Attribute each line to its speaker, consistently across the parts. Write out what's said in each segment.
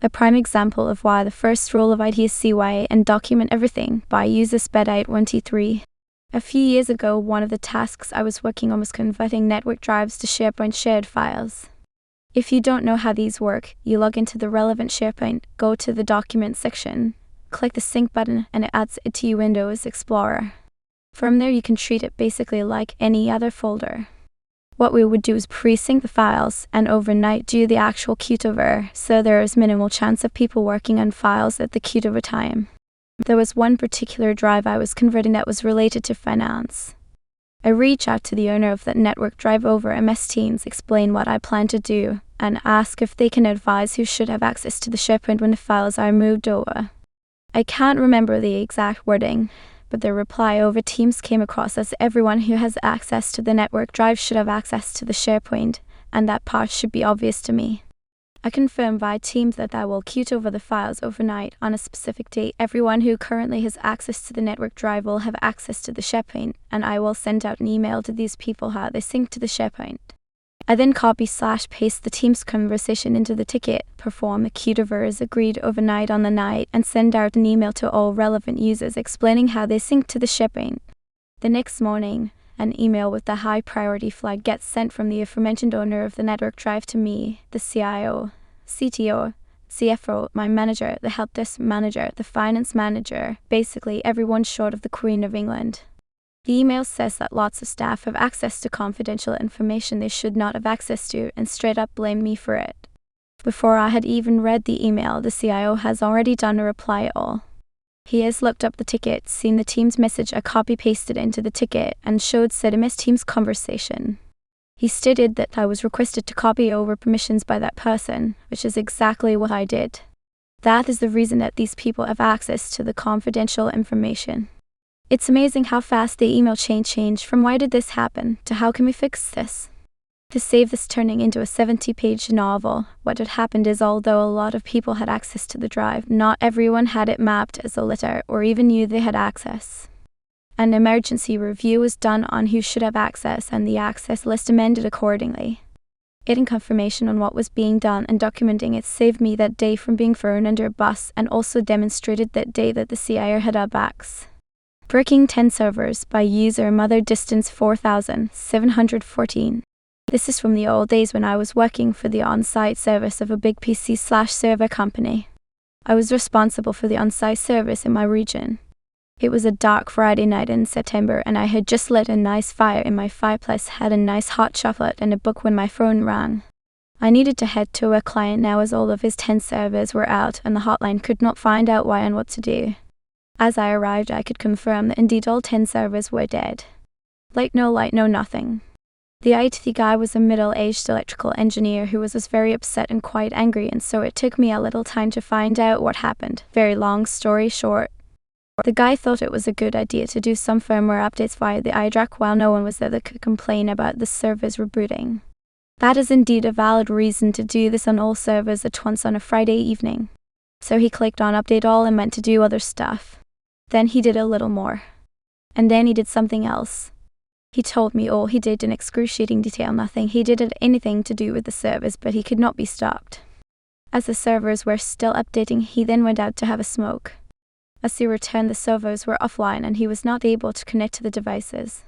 Speaker 1: A prime example of why the first rule of IT is CYA and document everything by user sped 813. A few years ago, one of the tasks I was working on was converting network drives to SharePoint shared files. If you don't know how these work, you log into the relevant SharePoint, go to the Document section, click the Sync button, and it adds it to your Windows Explorer. From there, you can treat it basically like any other folder. What we would do is pre-sync the files and overnight do the actual cutover, so there is minimal chance of people working on files at the cutover time. There was one particular drive I was converting that was related to finance. I reach out to the owner of that network drive over MS Teams, explain what I plan to do, and ask if they can advise who should have access to the SharePoint when the files are moved over. I can't remember the exact wording, but the reply over Teams came across as everyone who has access to the network drive should have access to the SharePoint, and that part should be obvious to me. I confirm via Teams that I will queue over the files overnight on a specific date. Everyone who currently has access to the network drive will have access to the SharePoint, and I will send out an email to these people how they sync to the SharePoint. I then copy/paste the Teams conversation into the ticket, perform a cutover as agreed overnight on the night, and send out an email to all relevant users explaining how they sync to the SharePoint. The next morning, an email with the high priority flag gets sent from the aforementioned owner of the network drive to me, the CIO, CTO, CFO, my manager, the help desk manager, the finance manager, basically everyone short of the Queen of England. The email says that lots of staff have access to confidential information they should not have access to and straight up blame me for it. Before I had even read the email, the CIO has already done a reply all. He has looked up the ticket, seen the Teams message I copy-pasted into the ticket, and showed said MS Teams conversation. He stated that I was requested to copy over permissions by that person, which is exactly what I did. That is the reason that these people have access to the confidential information. It's amazing how fast the email chain changed from "why did this happen" to "how can we fix this?" To save this turning into a 70-page novel, what had happened is although a lot of people had access to the drive, not everyone had it mapped as a letter or even knew they had access. An emergency review was done on who should have access and the access list amended accordingly. Getting confirmation on what was being done and documenting it saved me that day from being thrown under a bus and also demonstrated that day that the CIO had our backs. Breaking 10 servers by user mother distance 4714. This is from the old days when I was working for the on-site service of a big PC/server company. I was responsible for the on-site service in my region. It was a dark Friday night in September and I had just lit a nice fire in my fireplace, had a nice hot chocolate and a book when my phone rang. I needed to head to a client now as all of his 10 servers were out and the hotline could not find out why and what to do. As I arrived, I could confirm that indeed all 10 servers were dead. Light, no nothing. The IT guy was a middle-aged electrical engineer who was very upset and quite angry, and so it took me a little time to find out what happened. Very long story short. The guy thought it was a good idea to do some firmware updates via the iDRAC while no one was there that could complain about the servers rebooting. That is indeed a valid reason to do this on all servers at once on a Friday evening. So he clicked on Update All and went to do other stuff. Then he did a little more. And then he did something else. He told me all he did in excruciating detail. Nothing he did had anything to do with the servers, but he could not be stopped. As the servers were still updating, he then went out to have a smoke. As he returned, the servers were offline and he was not able to connect to the devices.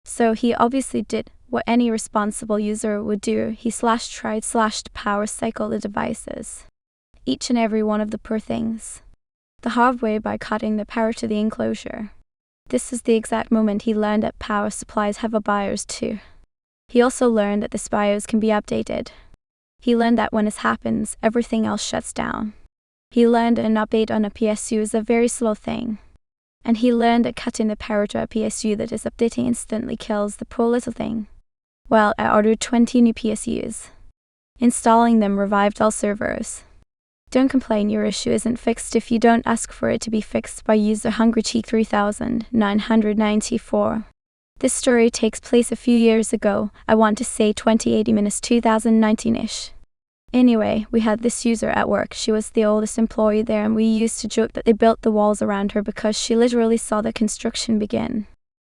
Speaker 1: So he obviously did what any responsible user would do. He tried to power cycle the devices. Each and every one of the poor things. The hard way by cutting the power to the enclosure. This is the exact moment he learned that power supplies have a BIOS too. He also learned that this BIOS can be updated. He learned that when this happens, everything else shuts down. He learned that an update on a PSU is a very slow thing. And he learned that cutting the power to a PSU that is updating instantly kills the poor little thing. Well, I ordered 20 new PSUs. Installing them revived all servers. Don't complain your issue isn't fixed if you don't ask for it to be fixed by user HungryCheek 3994. This story takes place a few years ago, I want to say 2018-2019-ish. Anyway, we had this user at work. She was the oldest employee there and we used to joke that they built the walls around her because she literally saw the construction begin.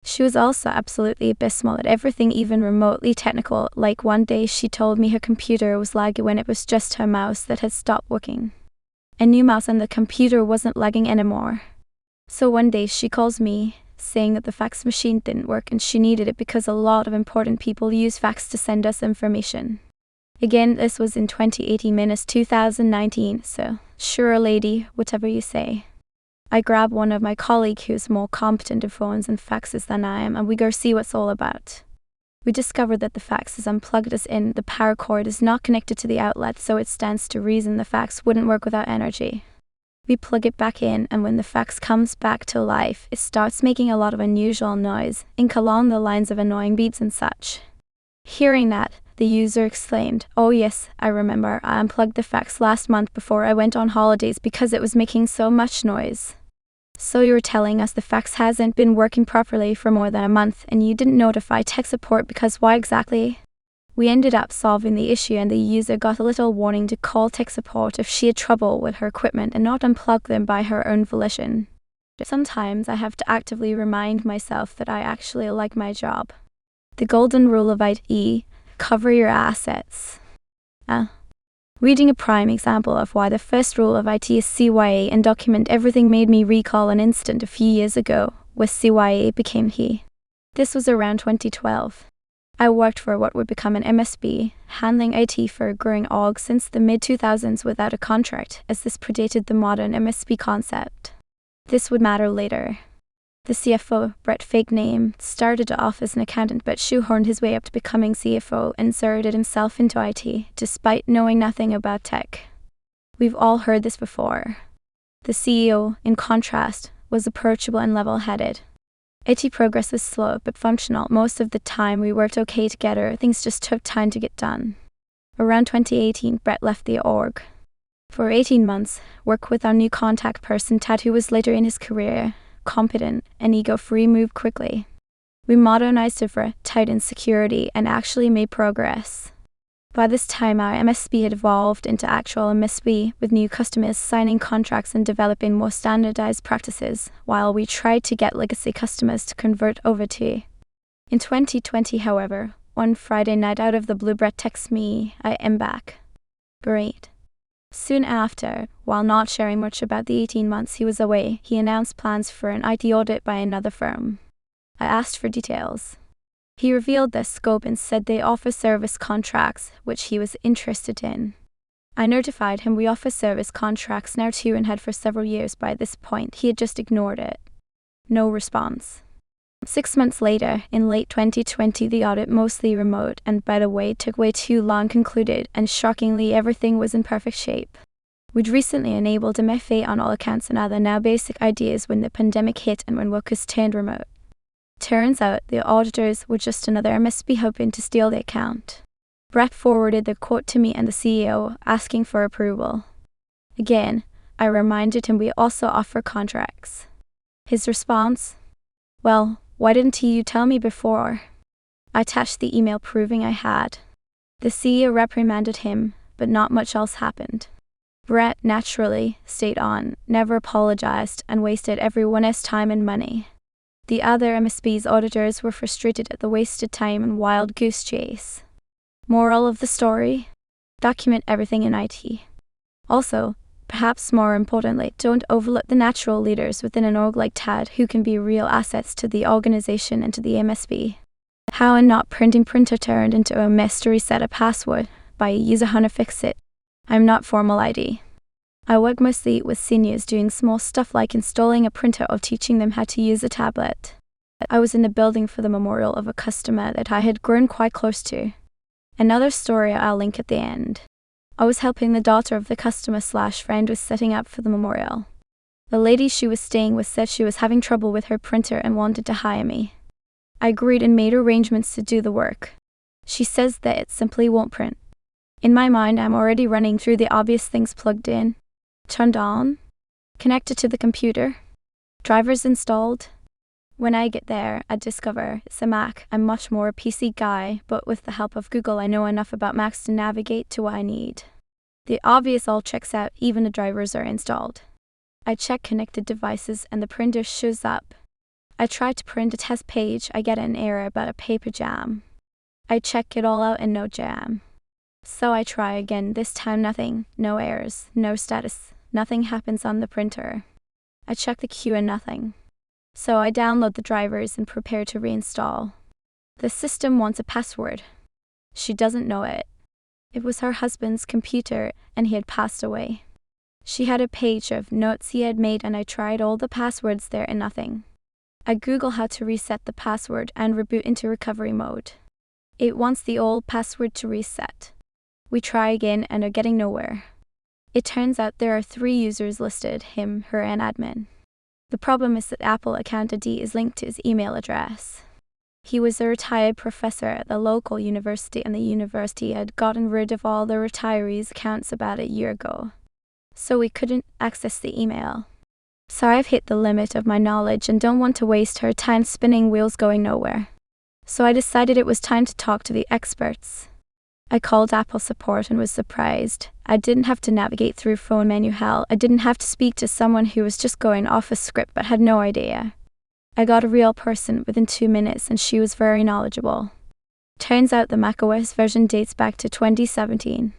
Speaker 1: She was also absolutely abysmal at everything, even remotely technical. Like one day she told me her computer was laggy when it was just her mouse that had stopped working. A new mouse and the computer wasn't lagging anymore. So one day she calls me, saying that the fax machine didn't work and she needed it because a lot of important people use fax to send us information. Again, this was in 2018 minus 2019, so sure lady, whatever you say. I grab one of my colleagues who's more competent in phones and faxes than I am, and we go see what's all about. We discovered that the fax is unplugged as in the power cord is not connected to the outlet, so it stands to reason the fax wouldn't work without energy. We plug it back in, and when the fax comes back to life, it starts making a lot of unusual noise, ink along the lines of annoying beeps and such. Hearing that, the user exclaimed, "Oh yes, I remember, I unplugged the fax last month before I went on holidays because it was making so much noise." So you're telling us the fax hasn't been working properly for more than a month and you didn't notify tech support because why exactly? We ended up solving the issue and the user got a little warning to call tech support if she had trouble with her equipment and not unplug them by her own volition. Sometimes I have to actively remind myself that I actually like my job. The golden rule of IT, cover your assets. Reading a prime example of why the first rule of IT is CYA and document everything made me recall an incident a few years ago where CYA became key. This was around 2012. I worked for what would become an MSP, handling IT for a growing org since the mid-2000s without a contract, as this predated the modern MSP concept. This would matter later. The CFO, Brett fake name, started off as an accountant but shoehorned his way up to becoming CFO and inserted himself into IT, despite knowing nothing about tech. We've all heard this before. The CEO, in contrast, was approachable and level-headed. IT progress was slow but functional. Most of the time we worked okay together, things just took time to get done. Around 2018, Brett left the org. For 18 months, worked with our new contact person Tad, who was later in his career, competent and ego-free, moved quickly. We modernized it for tightened security and actually made progress. By this time, our MSP had evolved into actual MSP, with new customers signing contracts and developing more standardized practices, while we tried to get legacy customers to convert over to. In 2020, however, one Friday night out of the blue, Brett texts me, "I am back." Great. Soon after, while not sharing much about the 18 months he was away, he announced plans for an IT audit by another firm. I asked for details. He revealed their scope and said they offer service contracts, which he was interested in. I notified him we offer service contracts now too and had for several years. By this point, he had just ignored it. No response. 6 months later, in late 2020, the audit, mostly remote and by the way took way too long, concluded, and shockingly everything was in perfect shape. We'd recently enabled MFA on all accounts and other now basic ideas when the pandemic hit and when workers turned remote. Turns out the auditors were just another MSP hoping to steal the account. Brett forwarded the quote to me and the CEO, asking for approval. Again, I reminded him we also offer contracts. His response? "Well, why didn't you tell me before?" I attached the email proving I had. The CEO reprimanded him, but not much else happened. Brett, naturally, stayed on, never apologized, and wasted everyone's time and money. The other MSP's auditors were frustrated at the wasted time and wild goose chase. Moral of the story? Document everything in IT. Also, perhaps more importantly, don't overlook the natural leaders within an org like Tad who can be real assets to the organization and to the MSP. How and not printing printer turned into a mess to reset a password by user hunter fix it. I'm not formal ID. I work mostly with seniors doing small stuff like installing a printer or teaching them how to use a tablet. I was in the building for the memorial of a customer that I had grown quite close to. Another story I'll link at the end. I was helping the daughter of the customer/friend with setting up for the memorial. The lady she was staying with said she was having trouble with her printer and wanted to hire me. I agreed and made arrangements to do the work. She says that it simply won't print. In my mind, I'm already running through the obvious things: plugged in, turned on, connected to the computer, drivers installed. When I get there, I discover it's a Mac. I'm much more a PC guy, but with the help of Google, I know enough about Macs to navigate to what I need. The obvious all checks out, even the drivers are installed. I check connected devices and the printer shows up. I try to print a test page, I get an error about a paper jam. I check it all out and no jam. So I try again, this time nothing, no errors, no status. Nothing happens on the printer. I check the queue and nothing. So I download the drivers and prepare to reinstall. The system wants a password. She doesn't know it. It was her husband's computer, and he had passed away. She had a page of notes he had made, and I tried all the passwords there and nothing. I Google how to reset the password and reboot into recovery mode. It wants the old password to reset. We try again and are getting nowhere. It turns out there are 3 users listed, him, her, and admin. The problem is that Apple account ID is linked to his email address. He was a retired professor at the local university, and the university had gotten rid of all the retirees' accounts about a year ago. So we couldn't access the email. So I've hit the limit of my knowledge and don't want to waste her time spinning wheels going nowhere. So I decided it was time to talk to the experts. I called Apple support and was surprised. I didn't have to navigate through phone menu hell. I didn't have to speak to someone who was just going off a script but had no idea. I got a real person within 2 minutes, and she was very knowledgeable. Turns out the macOS version dates back to 2017.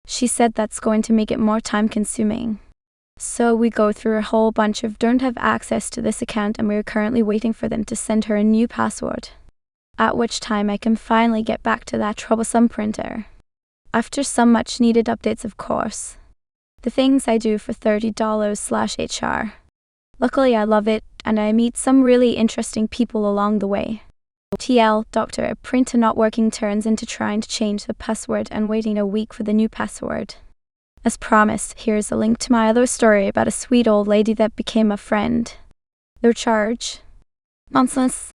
Speaker 1: She said that's going to make it more time consuming. So we go through a whole bunch of don't have access to this account, and we're currently waiting for them to send her a new password. At which time I can finally get back to that troublesome printer. After some much needed updates, of course. The things I do for $30/HR. Luckily I love it, and I meet some really interesting people along the way. TL, doctor, a printer not working turns into trying to change the password and waiting a week for the new password. As promised, here's a link to my other story about a sweet old lady that became a friend. Their charge? Nonsense.